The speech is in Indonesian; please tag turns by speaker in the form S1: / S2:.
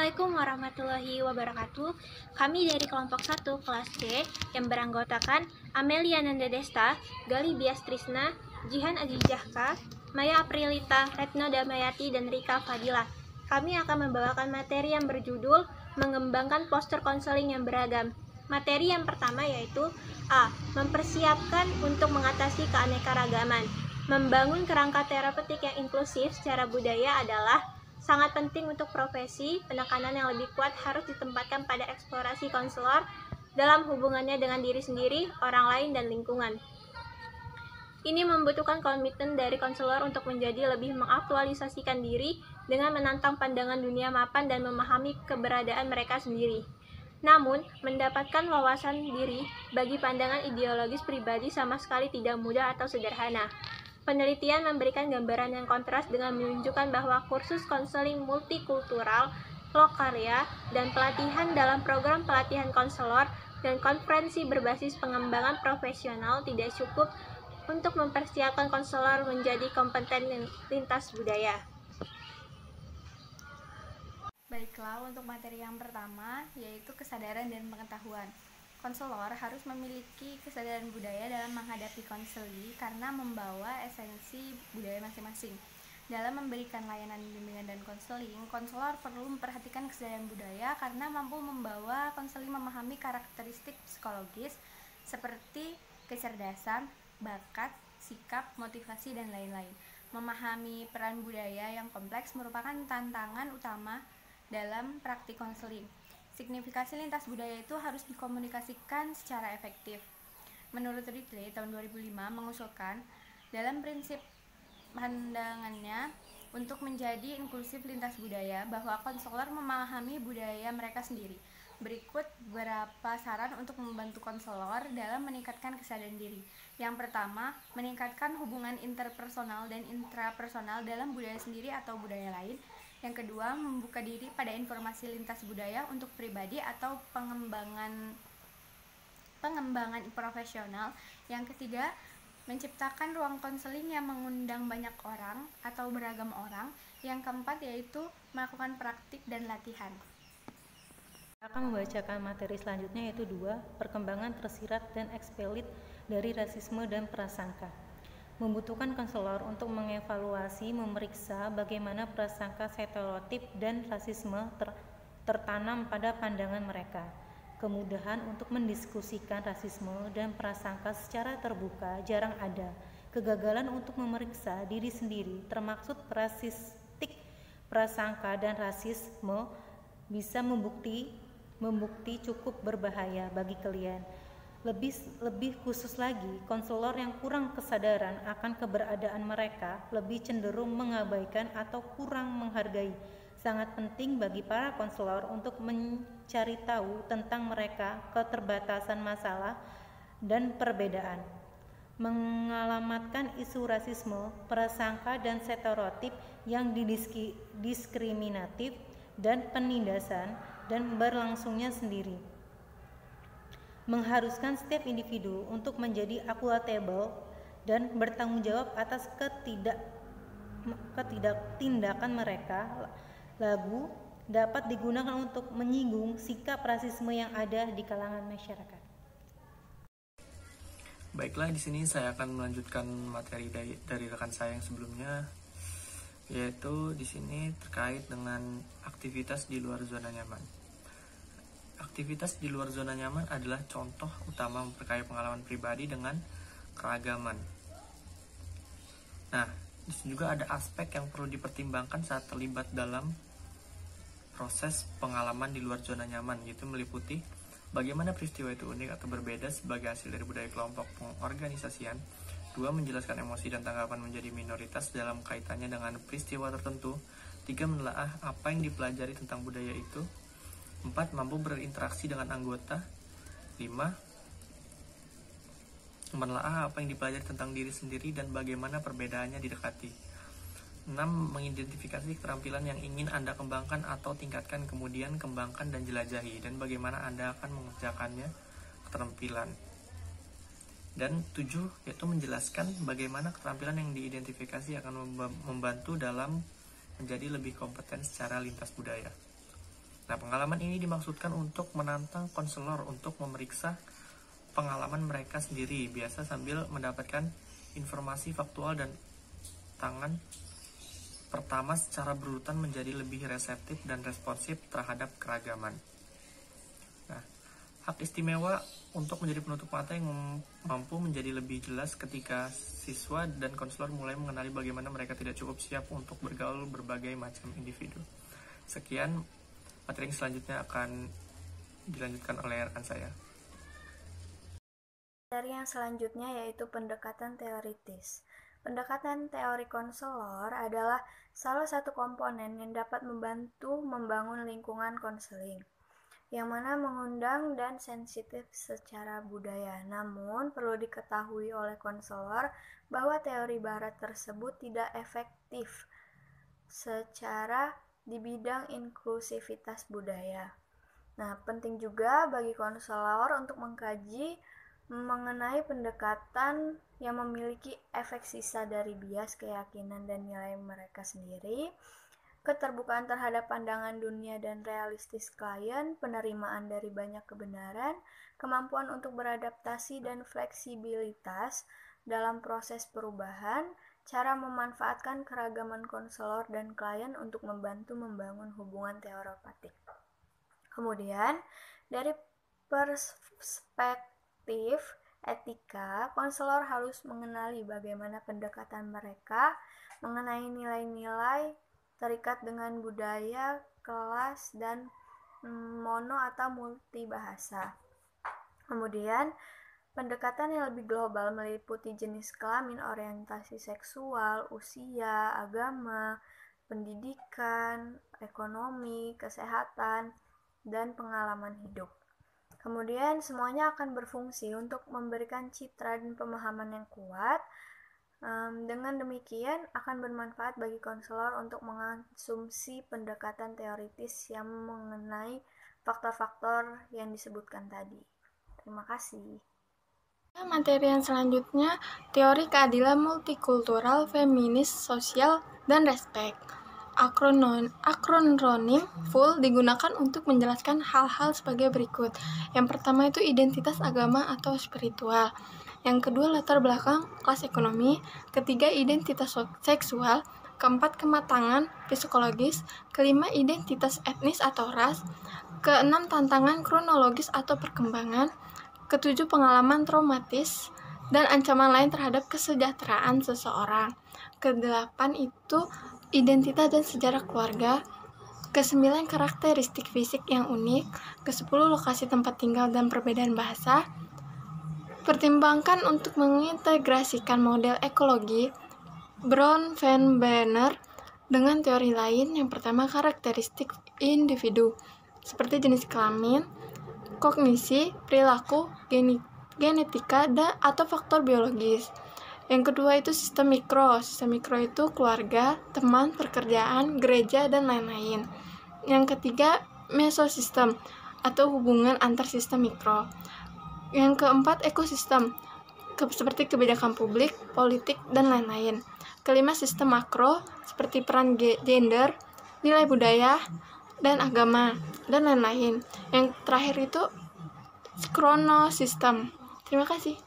S1: Assalamualaikum warahmatullahi wabarakatuh. Kami dari kelompok 1 kelas C yang beranggotakan Amelia Nanda Desta, Gali Bias Trisna, Jihan Azizahka, Maya Aprilita, Retno Damayati, dan Rika Fadila. Kami akan membawakan materi yang berjudul mengembangkan postur konseling yang beragam. Materi yang pertama yaitu A. Mempersiapkan untuk mengatasi keanekaragaman. Membangun kerangka terapeutik yang inklusif secara budaya adalah sangat penting untuk profesi. Penekanan yang lebih kuat harus ditempatkan pada eksplorasi konselor dalam hubungannya dengan diri sendiri, orang lain, dan lingkungan. Ini membutuhkan komitmen dari konselor untuk menjadi lebih mengaktualisasikan diri dengan menantang pandangan dunia mapan dan memahami keberadaan mereka sendiri. Namun, mendapatkan wawasan diri bagi pandangan ideologis pribadi sama sekali tidak mudah atau sederhana. Penelitian memberikan gambaran yang kontras dengan menunjukkan bahwa kursus konseling multikultural, lokarya, dan pelatihan dalam program pelatihan konselor dan konferensi berbasis pengembangan profesional tidak cukup untuk mempersiapkan konselor menjadi kompeten lintas budaya.
S2: Baiklah, untuk materi yang pertama yaitu kesadaran dan pengetahuan. Konselor harus memiliki kesadaran budaya dalam menghadapi konseli karena membawa esensi budaya masing-masing. Dalam memberikan layanan bimbingan dan konseling, konselor perlu memperhatikan kesadaran budaya karena mampu membawa konseling memahami karakteristik psikologis seperti kecerdasan, bakat, sikap, motivasi, dan lain-lain. Memahami peran budaya yang kompleks merupakan tantangan utama dalam praktik konseling. Signifikasi lintas budaya itu harus dikomunikasikan secara efektif. Menurut Ridley tahun 2005 mengusulkan dalam prinsip pandangannya untuk menjadi inklusif lintas budaya bahwa konselor memahami budaya mereka sendiri. Berikut beberapa saran untuk membantu konselor dalam meningkatkan kesadaran diri. Yang pertama, meningkatkan hubungan interpersonal dan intrapersonal dalam budaya sendiri atau budaya lain. Yang kedua, membuka diri pada informasi lintas budaya untuk pribadi atau pengembangan profesional. Yang ketiga, menciptakan ruang konseling yang mengundang banyak orang atau beragam orang. Yang keempat yaitu melakukan praktik dan latihan.
S3: Saya akan membacakan materi selanjutnya yaitu 2. Perkembangan tersirat dan eksplisit dari rasisme dan prasangka. Membutuhkan konselor untuk mengevaluasi, memeriksa bagaimana prasangka stereotip dan rasisme tertanam pada pandangan mereka. Kemudahan untuk mendiskusikan rasisme dan prasangka secara terbuka jarang ada. Kegagalan untuk memeriksa diri sendiri, termaksud rasistik, prasangka, dan rasisme bisa membukti cukup berbahaya bagi klien. Lebih khusus lagi, konselor yang kurang kesadaran akan keberadaan mereka lebih cenderung mengabaikan atau kurang menghargai. Sangat penting bagi para konselor untuk mencari tahu tentang mereka, keterbatasan masalah, dan perbedaan. Mengalamatkan isu rasisme, prasangka, dan stereotip yang diskriminatif dan penindasan dan berlangsungnya sendiri. Mengharuskan setiap individu untuk menjadi accountable dan bertanggung jawab atas tindakan mereka. Lagu dapat digunakan untuk menyinggung sikap rasisme yang ada di kalangan masyarakat.
S4: Baiklah, di sini saya akan melanjutkan materi dari rekan saya yang sebelumnya, yaitu di sini terkait dengan aktivitas di luar zona nyaman. Aktivitas di luar zona nyaman adalah contoh utama memperkaya pengalaman pribadi dengan keragaman. Nah, di sini juga ada aspek yang perlu dipertimbangkan saat terlibat dalam proses pengalaman di luar zona nyaman, yaitu meliputi bagaimana peristiwa itu unik atau berbeda sebagai hasil dari budaya kelompok pengorganisasian. 2. Menjelaskan emosi dan tanggapan menjadi minoritas dalam kaitannya dengan peristiwa tertentu. 3. Menelaah apa yang dipelajari tentang budaya itu. 4. Mampu berinteraksi dengan anggota. 5. Menelaah apa yang dipelajari tentang diri sendiri dan bagaimana perbedaannya didekati. 6. Mengidentifikasi keterampilan yang ingin Anda kembangkan atau tingkatkan, kemudian kembangkan dan jelajahi, dan bagaimana Anda akan mengerjakannya keterampilan. Dan 7. Yaitu menjelaskan bagaimana keterampilan yang diidentifikasi akan membantu dalam menjadi lebih kompeten secara lintas budaya. Nah, pengalaman ini dimaksudkan untuk menantang konselor untuk memeriksa pengalaman mereka sendiri, biasa sambil mendapatkan informasi faktual dan tangan pertama secara berurutan menjadi lebih reseptif dan responsif terhadap keragaman. Nah, hak istimewa untuk menjadi penutup mata yang mampu menjadi lebih jelas ketika siswa dan konselor mulai mengenali bagaimana mereka tidak cukup siap untuk bergaul berbagai macam individu. Sekian, materi yang selanjutnya akan dilanjutkan oleh rekan saya.
S2: Materi yang selanjutnya yaitu pendekatan teoritis. Pendekatan teori konselor adalah salah satu komponen yang dapat membantu membangun lingkungan konseling, yang mana mengundang dan sensitif secara budaya. Namun, perlu diketahui oleh konselor bahwa teori barat tersebut tidak efektif secara di bidang inklusivitas budaya. Nah, penting juga bagi konselor untuk mengkaji mengenai pendekatan yang memiliki efek sisa dari bias keyakinan dan nilai mereka sendiri, keterbukaan terhadap pandangan dunia dan realistis klien, penerimaan dari banyak kebenaran, kemampuan untuk beradaptasi dan fleksibilitas dalam proses perubahan, cara memanfaatkan keragaman konselor dan klien untuk membantu membangun hubungan teoretik. Kemudian, dari perspektif etika, konselor harus mengenali bagaimana pendekatan mereka mengenai nilai-nilai terikat dengan budaya, kelas, dan mono atau multibahasa. Kemudian, pendekatan yang lebih global meliputi jenis kelamin, orientasi seksual, usia, agama, pendidikan, ekonomi, kesehatan, dan pengalaman hidup. Kemudian semuanya akan berfungsi untuk memberikan citra dan pemahaman yang kuat. Dengan demikian akan bermanfaat bagi konselor untuk mengonsumsi pendekatan teoritis yang mengenai faktor-faktor yang disebutkan tadi. Terima kasih.
S5: Materi yang selanjutnya, teori keadilan multikultural, feminis, sosial, dan respek. Akronim full digunakan untuk menjelaskan hal-hal sebagai berikut. Yang pertama itu identitas agama atau spiritual. Yang kedua latar belakang kelas ekonomi. Ketiga identitas seksual. Keempat kematangan psikologis. Kelima identitas etnis atau ras. Keenam tantangan kronologis atau perkembangan. Ketujuh pengalaman traumatis dan ancaman lain terhadap kesejahteraan seseorang. Kedelapan itu identitas dan sejarah keluarga. Ke-9 karakteristik fisik yang unik. Ke-10 lokasi tempat tinggal dan perbedaan bahasa. Pertimbangkan untuk mengintegrasikan model ekologi Brown Van Banner dengan teori lain. Yang pertama karakteristik individu seperti jenis kelamin, kognisi, perilaku, genetika, atau faktor biologis. Yang kedua itu sistem mikro. Sistem mikro itu keluarga, teman, pekerjaan, gereja, dan lain-lain. Yang ketiga mesosistem atau hubungan antar sistem mikro. Yang keempat ekosistem seperti kebijakan publik, politik, dan lain-lain. Kelima sistem makro seperti peran gender, nilai budaya, dan agama, dan lain-lain. Yang terakhir itu kronosistem. Terima kasih.